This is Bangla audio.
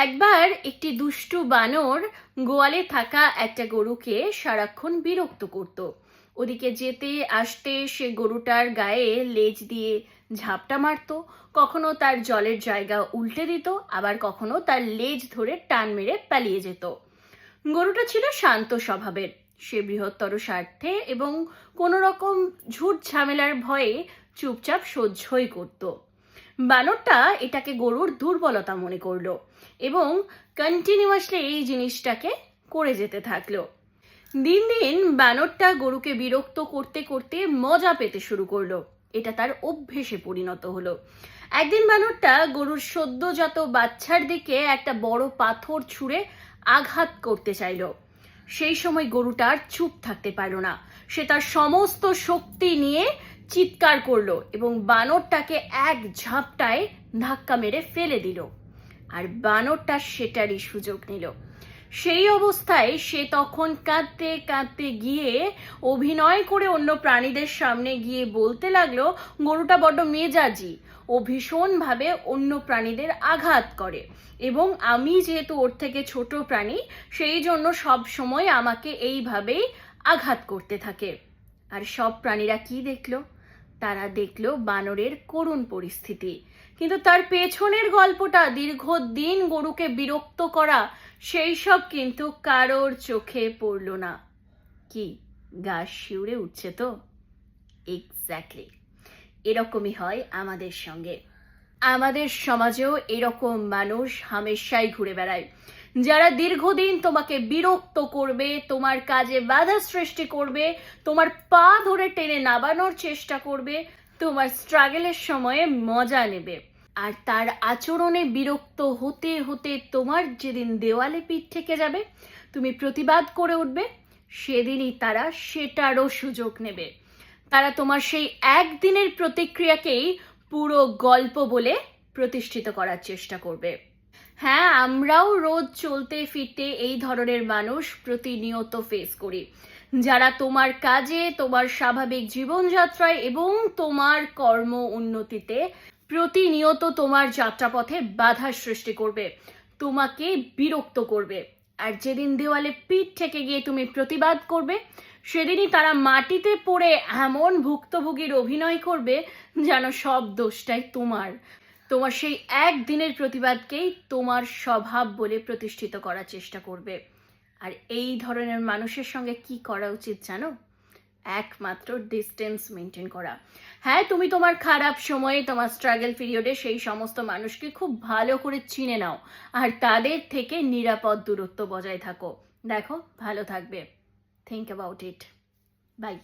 একবার একটি দুষ্টু বানর গোয়ালে থাকা একটা গরুকে সারাক্ষণ বিরক্ত করত। ওদিকে যেতে আসতে সে গরুটার গায়ে লেজ দিয়ে ঝাপটা মারতো, কখনো তার জলের জায়গা উল্টে দিত, আবার কখনো তার লেজ ধরে টান মেরে পালিয়ে যেত। গরুটা ছিল শান্ত স্বভাবের। সে বৃহত্তর স্বার্থে এবং কোনো রকম ঝুট ঝামেলার ভয়ে চুপচাপ সহ্যই করত। বানরটা এটাকে গরুর দুর্বলতা মনে করলো এবং কন্টিনিউয়াসলি এই জিনিসটাকে করে যেতে থাকলো। দিন দিন বানরটা গরুকে বিরক্ত করতে করতে মজা পেতে শুরু করলো। এটা তার অভ্যেসে পরিণত হলো। একদিন বানরটা গরুর সদ্যজাত বাচ্চার দিকে একটা বড় পাথর ছুঁড়ে আঘাত করতে চাইলো। সেই সময় গরুটা আর চুপ থাকতে পারলো না। সে তার সমস্ত শক্তি নিয়ে চিৎকার করলো এবং বানরটাকে এক ঝাপটায় ধাক্কা মেরে ফেলে দিল। আর বানরটা সেটারই সুযোগ নিল। সেই অবস্থায় সে তখন কাঁদতে কাঁদতে গিয়ে অভিনয় করে অন্য প্রাণীদের সামনে গিয়ে বলতে লাগলো, গরুটা বড্ড মেজাজি, ও ভীষণভাবে অন্য প্রাণীদের আঘাত করে এবং আমি যেহেতু ওর থেকে ছোট প্রাণী, সেই জন্য সব সময় আমাকে এইভাবেই আঘাত করতে থাকে। আর সব প্রাণীরা কি দেখলো? তারা দেখলো বানরের করুণ পরিস্থিতি, কিন্তু তার পেছনের গল্পটা, দীর্ঘদিন গরুকে বিরক্ত করা, সেই সব কিন্তু কারোর চোখে পড়ল না। কি গা শিউরে উঠছে তো? এক্স্যাক্টলি এরকমই হয় আমাদের সঙ্গে। আমাদের সমাজেও এরকম মানুষ হামেশাই ঘুরে বেড়ায়, যারা দীর্ঘদিন তোমাকে বিরক্ত করবে, তোমার কাজে বাধা সৃষ্টি করবে, তোমার পা ধরে টেনে নামানোর চেষ্টা করবে, তোমার স্ট্রাগলের সময়ে মজা নেবে। আর তার আচরণে বিরক্ত হতে হতে তোমার যেদিন দেওয়ালে পিঠ থেকে যাবে, তুমি প্রতিবাদ করে উঠবে, সেদিনই তারা সেটারও সুযোগ নেবে। তারা তোমার সেই একদিনের প্রতিক্রিয়াকেই পুরো গল্প বলে প্রতিষ্ঠিত করার চেষ্টা করবে। হ্যাঁ, আমরাও রোজ চলতে ফিরতে এই ধরনের মানুষ প্রতিনিয়ত ফেস করি, যারা তোমার কাজে, তোমার স্বাভাবিক জীবনযাত্রায় এবং তোমার কর্ম উন্নতিতে প্রতিনিয়ত তোমার যাত্রাপথে বাধার সৃষ্টি করবে, তোমাকে বিরক্ত করবে। আর যেদিন দেওয়ালে পিঠ থেকে গিয়ে তুমি প্রতিবাদ করবে, সেদিনই তারা মাটিতে পড়ে এমন ভুক্তভোগীর অভিনয় করবে যেন সব দোষটাই তোমার। তোমার সেই একদিনের প্রতিবাদকেই তোমার স্বভাব বলে প্রতিষ্ঠিত করার চেষ্টা করবে। আর এই ধরনের মানুষের সঙ্গে কি করা উচিত জানো? একমাত্র ডিস্টেন্স মেনটেন করা। হ্যাঁ, তুমি তোমার খারাপ সময়ে, তোমার স্ট্রাগল পিরিয়ডে সেই সমস্ত মানুষকে খুব ভালো করে চিনে নাও আর তাদের থেকে নিরাপদ দূরত্ব বজায় থাকো। দেখো, ভালো থাকবে। Think about it. বাই।